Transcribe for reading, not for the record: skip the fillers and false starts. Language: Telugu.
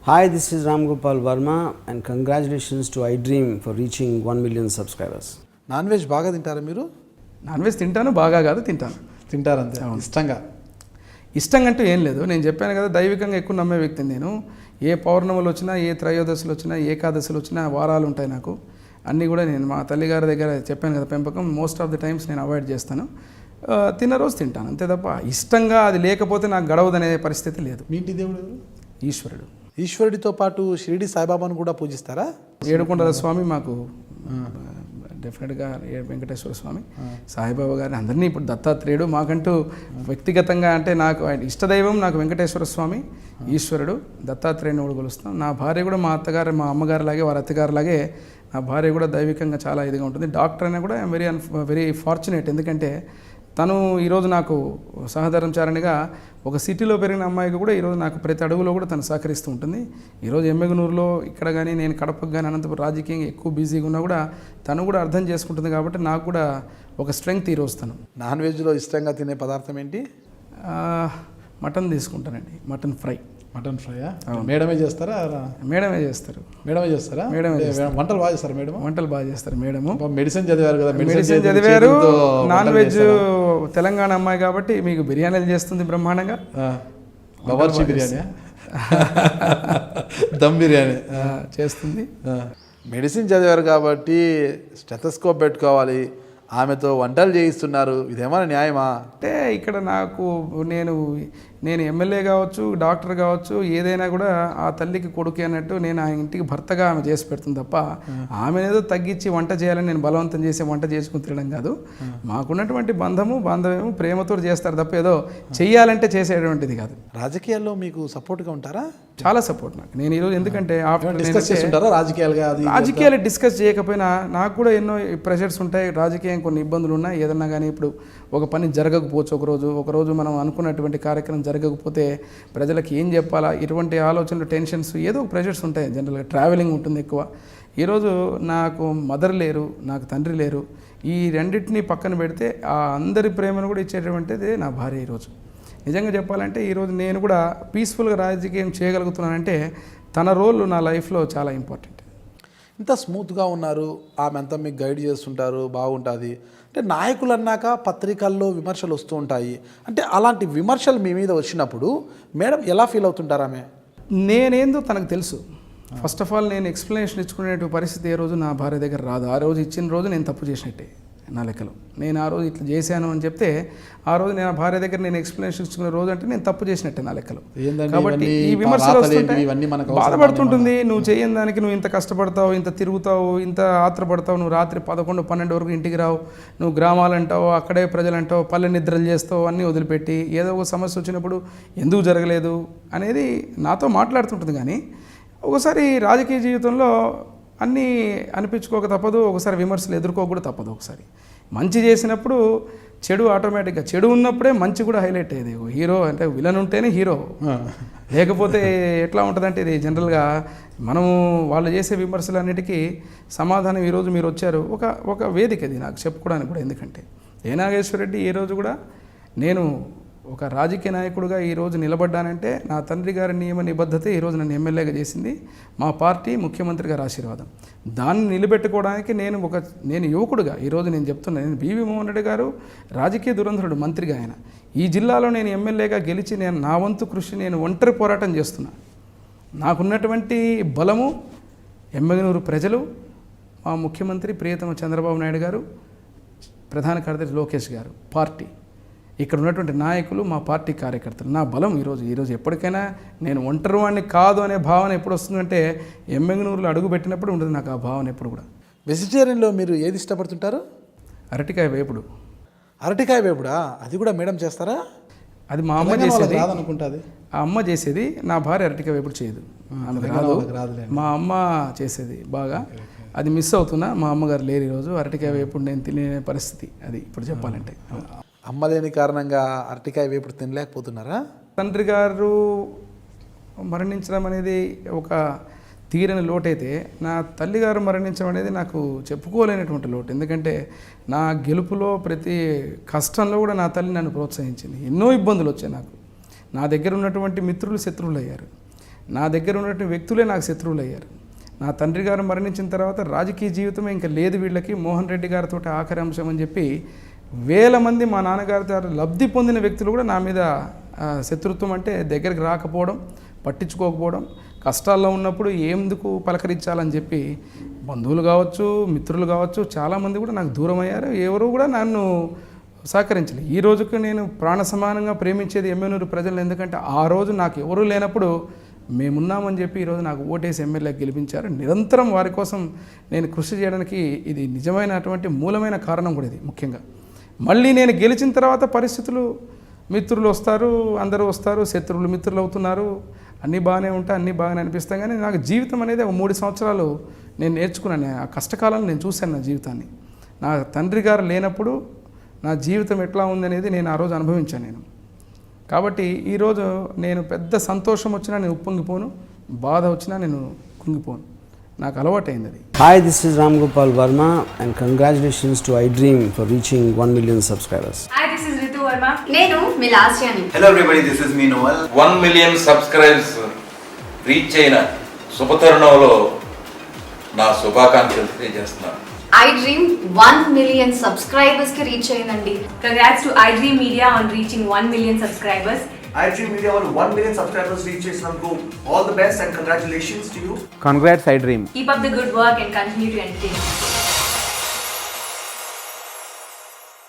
Hi, this is Ram Gopal Verma and congratulations to iDream for reaching 1 million subscribers. Non veg బాగా తింటారా మీరు? నాన్ వెజ్ తింటాను, బాగా కాదు తింటాను. తింటారంతే ఇష్టంగా? ఇష్టంగా అంటూ ఏం లేదు. నేను చెప్పాను కదా, దైవికంగా ఎక్కువ నమ్మే వ్యక్తిని నేను. ఏ పౌర్ణములు వచ్చినా, ఏ త్రయోదశులు వచ్చినా, ఏకాదశులు వచ్చినా వారాలు ఉంటాయి నాకు. అన్నీ కూడా నేను మా తల్లిగారి దగ్గర చెప్పాను కదా, పెంపకం మోస్ట్ ఆఫ్ ది టైమ్స్ నేను అవాయిడ్ చేస్తాను. తిన్న రోజు తింటాను అంతే తప్ప ఇష్టంగా అది లేకపోతే నాకు గడవదనే పరిస్థితి లేదు. మీ ఇంటి దేవుడు ఎవరు? ఈశ్వరుడు. ఈశ్వరుడితో పాటు షిరిడి సాయిబాబాను కూడా పూజిస్తారా? ఏడుకొండల స్వామి మాకు డెఫినెట్గా, వెంకటేశ్వర స్వామి, సాయిబాబా గారిని అందరినీ, ఇప్పుడు దత్తాత్రేయుడు, మాకంటూ వ్యక్తిగతంగా అంటే నాకు ఆయన ఇష్టదైవం నాకు వెంకటేశ్వర స్వామి, ఈశ్వరుడు, దత్తాత్రేయుని కూడా కొలుస్తాం. నా భార్య కూడా మా అత్తగారు, మా అమ్మగారిలాగే, వారి అత్తగారిలాగే నా భార్య కూడా దైవికంగా చాలా ఇదిగా ఉంటుంది. డాక్టర్ అయినా కూడా ఐఎమ్ వెరీ ఫార్చునేట్. ఎందుకంటే తను ఈరోజు నాకు సహధర్మచారిణిగా, ఒక సిటీలో పెరిగిన అమ్మాయికి కూడా ఈరోజు నాకు ప్రతి అడుగులో కూడా తను సహకరిస్తూ ఉంటుంది. ఈరోజు ఎమ్మెగనూరులో ఇక్కడ కానీ, నేను కడపకు కానీ, అనంతపురం రాజకీయంగా ఎక్కువ బిజీగా ఉన్నా కూడా తను కూడా అర్థం చేసుకుంటుంది. కాబట్టి నాకు కూడా ఒక స్ట్రెంగ్త్ ఈరోజు తను. నాన్ వెజ్లో ఇష్టంగా తినే పదార్థం ఏంటి? మటన్ తీసుకుంటానండి, మటన్ ఫ్రై. మటన్ ఫ్రైయా? మేడమే చేస్తారా? మేడమే చేస్తారు. మేడమే చేస్తారా? వంటలు బాగా చేస్తారు మేడం? వంటలు బాగా చేస్తారు మేడము. మెడిసిన్ చదివారు కదా? మెడిసిన్ చదివారు. నాన్ వెజ్ తెలంగాణ అమ్మాయి కాబట్టి మీకు బిర్యానీలు చేస్తుంది బ్రహ్మాండంగా. బావర్చి బిర్యానీ, దమ్ బిర్యానీ చేస్తుంది. మెడిసిన్ చదివారు కాబట్టి స్టెథోస్కోప్ పెట్టుకోవాలి, ఆమెతో వంటలు చేయిస్తున్నారు, ఇదేమైనా న్యాయమా? అంటే ఇక్కడ నాకు నేను ఎమ్మెల్యే కావచ్చు, డాక్టర్ కావచ్చు, ఏదైనా కూడా ఆ తల్లికి కొడుకు అన్నట్టు నేను ఆ ఇంటికి భర్తగా ఆమె చేసి పెడుతుంది తప్ప ఆమెనేదో తగ్గించి వంట చేయాలని నేను బలవంతం చేసే వంట చేసుకుని తినడం కాదు. మాకున్నటువంటి బాంధవ్యము ప్రేమతో చేస్తారు తప్ప ఏదో చెయ్యాలంటే చేసేటువంటిది కాదు. రాజకీయాల్లో మీకు సపోర్ట్గా ఉంటారా? చాలా సపోర్ట్ నాకు. నేను ఈరోజు ఎందుకంటే డిస్కస్ చేస్తుంటారా రాజకీయాలు డిస్కస్ చేయకపోయినా నాకు కూడా ఎన్నో ప్రెషర్స్ ఉంటాయి, రాజకీయం కొన్ని ఇబ్బందులు ఉన్నాయి. ఏదన్నా కానీ ఇప్పుడు ఒక పని జరగకపోవచ్చు, ఒకరోజు మనం అనుకున్నటువంటి కార్యక్రమం జరగకపోతే ప్రజలకు ఏం చెప్పాలా, ఇటువంటి ఆలోచనలు, టెన్షన్స్, ఏదో ప్రెషర్స్ ఉంటాయి. జనరల్గా ట్రావెలింగ్ ఉంటుంది ఎక్కువ. ఈరోజు నాకు మదర్ లేరు, నాకు తండ్రి లేరు. ఈ రెండింటినీ పక్కన పెడితే ఆ అందరి ప్రేమను కూడా ఇచ్చేటువంటిది నా భార్య. ఈరోజు నిజంగా చెప్పాలంటే ఈరోజు నేను కూడా పీస్ఫుల్గా రాజకీయం చేయగలుగుతున్నానంటే తన రోల్ నా లైఫ్లో చాలా ఇంపార్టెంట్. ఇంత స్మూత్గా ఉన్నారు, ఆమె అంతా మీకు గైడ్ చేస్తుంటారు, బాగుంటుంది. అంటే నాయకులు అన్నాక పత్రికల్లో విమర్శలు వస్తూ ఉంటాయి. అంటే అలాంటి విమర్శలు మీ మీద వచ్చినప్పుడు మేడం ఎలా ఫీల్ అవుతుంటారు? ఆమె నేనేందో తనకు తెలుసు. ఫస్ట్ ఆఫ్ ఆల్ నేను ఎక్స్ప్లెనేషన్ ఇచ్చుకునే పరిస్థితి ఏ రోజు నా భార్య దగ్గర రాదు. ఆ రోజు ఇచ్చిన రోజు నేను తప్పు చేసినట్టే నా లెక్కలో. నేను ఆ రోజు ఇట్లా చేశాను అని చెప్తే ఆ రోజు నేను భార్య దగ్గర నేను ఎక్స్ప్లెనేషన్ ఇచ్చుకునే రోజు అంటే నేను తప్పు చేసినట్టే నా లెక్కలో. కాబట్టి ఈ విమర్శలు వస్తుంటాయి, బాధపడుతుంటుంది. నువ్వు చేయని దానికి నువ్వు ఇంత కష్టపడతావు, ఇంత తిరుగుతావు, ఇంత ఆత్రపడతావు, నువ్వు రాత్రి 11, 12 వరకు ఇంటికి రావు, నువ్వు గ్రామాలు అంటావు, అక్కడే ప్రజలు అంటావు, పల్లె నిద్రలు చేస్తావు, అన్నీ వదిలిపెట్టి ఏదో ఒక సమస్య వచ్చినప్పుడు ఎందుకు జరగలేదు అనేది నాతో మాట్లాడుతుంటుంది. కానీ ఒకసారి రాజకీయ జీవితంలో అన్నీ అనిపించుకోక తప్పదు, ఒకసారి విమర్శలు ఎదుర్కోక కూడా తప్పదు. ఒకసారి మంచి చేసినప్పుడు చెడు ఆటోమేటిక్గా, చెడు ఉన్నప్పుడే మంచి కూడా హైలైట్ అయ్యేది. హీరో అంటే విలన్ ఉంటేనే హీరో, లేకపోతే ఎట్లా ఉంటుందంటే ఇది జనరల్గా మనము వాళ్ళు చేసే విమర్శలన్నిటికీ సమాధానం ఈరోజు మీరు వచ్చారు, ఒక వేదిక అది నాకు చెప్పుకోవడానికి కూడా. ఎందుకంటే ఏ నాగేశ్వర రెడ్డి ఏ రోజు కూడా నేను ఒక రాజకీయ నాయకుడిగా ఈరోజు నిలబడ్డానంటే నా తండ్రి గారి నియమ నిబద్ధత ఈరోజు నన్ను ఎమ్మెల్యేగా చేసింది, మా పార్టీ, ముఖ్యమంత్రి గారి ఆశీర్వాదం. దాన్ని నిలబెట్టుకోవడానికి నేను యువకుడుగా ఈరోజు నేను చెప్తున్నాను. నేను బివి మోహన్ రెడ్డి గారు రాజకీయ దురంధరుడు, మంత్రిగా ఆయన. ఈ జిల్లాలో నేను ఎమ్మెల్యేగా గెలిచి నేను నా వంతు కృషి, నేను ఒంటరి పోరాటం చేస్తున్నా. నాకున్నటువంటి బలము ఎమ్మెగనూరు ప్రజలు, మా ముఖ్యమంత్రి ప్రియతమ చంద్రబాబు నాయుడు గారు, ప్రధాన కార్యదర్శి లోకేష్ గారు, పార్టీ, ఇక్కడ ఉన్నటువంటి నాయకులు, మా పార్టీ కార్యకర్తలు. నా బలం ఈరోజు ఎప్పటికైనా నేను ఒంటరి వాడిని కాదు అనే భావన ఎప్పుడు వస్తుందంటే ఎమ్మెగనూరులో అడుగు పెట్టినప్పుడు ఉంటుంది నాకు ఆ భావన ఎప్పుడు కూడా. వెజిటేరియన్లో మీరు ఏది ఇష్టపడుతుంటారు? అరటికాయ వేపుడు. అరటికాయ వేపుడా? అది కూడా మేడం చేస్తారా? అది మా అమ్మ చేసేది అనుకుంటుంది. ఆ అమ్మ చేసేది, నా భార్య అరటికాయ వేపుడు చేయదు, ఆమెకు రాదు. మా అమ్మ చేసేది బాగా. అది మిస్ అవుతున్నా, మా అమ్మగారు లేరు ఈరోజు. అరటికాయ వేపుడు నేను తినే పరిస్థితి అది ఇప్పుడు చెప్పాలంటే. అమ్మ లేని కారణంగా అరటికాయ వేపుడు తినలేకపోతున్నారా? తండ్రి గారు మరణించడం అనేది ఒక తీరని లోటైతే, నా తల్లిగారు మరణించడం అనేది నాకు చెప్పుకోలేనటువంటి లోటు. ఎందుకంటే నా గెలుపులో ప్రతి కష్టంలో కూడా నా తల్లి నన్ను ప్రోత్సహించింది. ఎన్నో ఇబ్బందులు వచ్చాయి నాకు. నా దగ్గర ఉన్నటువంటి మిత్రులు శత్రువులు అయ్యారు. నా దగ్గర ఉన్నటువంటి వ్యక్తులే నాకు శత్రువులు అయ్యారు. నా తండ్రి గారు మరణించిన తర్వాత రాజకీయ జీవితమే ఇంకా లేదు వీళ్ళకి, మోహన్ రెడ్డి గారితో ఆఖరి అంశం అని చెప్పి వేల మంది మా నాన్నగారి ద్వారా లబ్ధి పొందిన వ్యక్తులు కూడా నా మీద శత్రుత్వం అంటే దగ్గరికి రాకపోవడం, పట్టించుకోకపోవడం, కష్టాల్లో ఉన్నప్పుడు ఎందుకు పలకరించాలని చెప్పి బంధువులు కావచ్చు, మిత్రులు కావచ్చు, చాలామంది కూడా నాకు దూరం అయ్యారు. ఎవరు కూడా నన్ను సహకరించలేదు. ఈ రోజుకు నేను ప్రాణ సమానంగా ప్రేమించేది ఎమ్మెనూరు ప్రజలను. ఎందుకంటే ఆ రోజు నాకు ఎవరూ లేనప్పుడు మేమున్నామని చెప్పి ఈరోజు నాకు ఓటేసి ఎమ్మెల్యేకి గెలిపించారు. నిరంతరం వారి కోసం నేను కృషి చేయడానికి ఇది నిజమైనటువంటి మూలమైన కారణం కూడా ఇది. ముఖ్యంగా మళ్ళీ నేను గెలిచిన తర్వాత పరిస్థితులు, మిత్రులు వస్తారు, అందరూ వస్తారు, శత్రువులు మిత్రులు అవుతున్నారు, అన్నీ బాగానే ఉంటాయి, అన్నీ బాగానే అనిపిస్తాయి. కానీ నాకు జీవితం అనేది ఒక 3 సంవత్సరాలు నేను నేర్చుకున్నాను. ఆ కష్టకాలను నేను చూశాను నా జీవితాన్ని. నా తండ్రి గారు లేనప్పుడు నా జీవితం ఎట్లా ఉందనేది నేను ఆ రోజు అనుభవించాను నేను. కాబట్టి ఈరోజు నేను పెద్ద సంతోషం వచ్చినా నేను ఉప్పొంగిపోను, బాధ వచ్చినా నేను కుంగిపోను. నాకు అలవాటైంది అది. Hi, this is Ram Gopal Verma and congratulations to iDream for reaching 1 million subscribers. Hi, this is Ritu Verma. నేను మీ లాస్యాని. Hello everybody, this is me Noel. 1 million subscribers reach అయిన శుభతరుణంలో నా శుభాకాంక్షలు తెలియజేస్తున్నాను. iDream 1 million subscribers కి రీచ్ అయిందండి. Congrats to iDream Media on reaching 1 million subscribers. iDream Media వాళ్ళు 1 million subscribers reach చేసినందుకు all the best and congratulations to you. Congrats iDream. Keep up the good work and continue to entertain.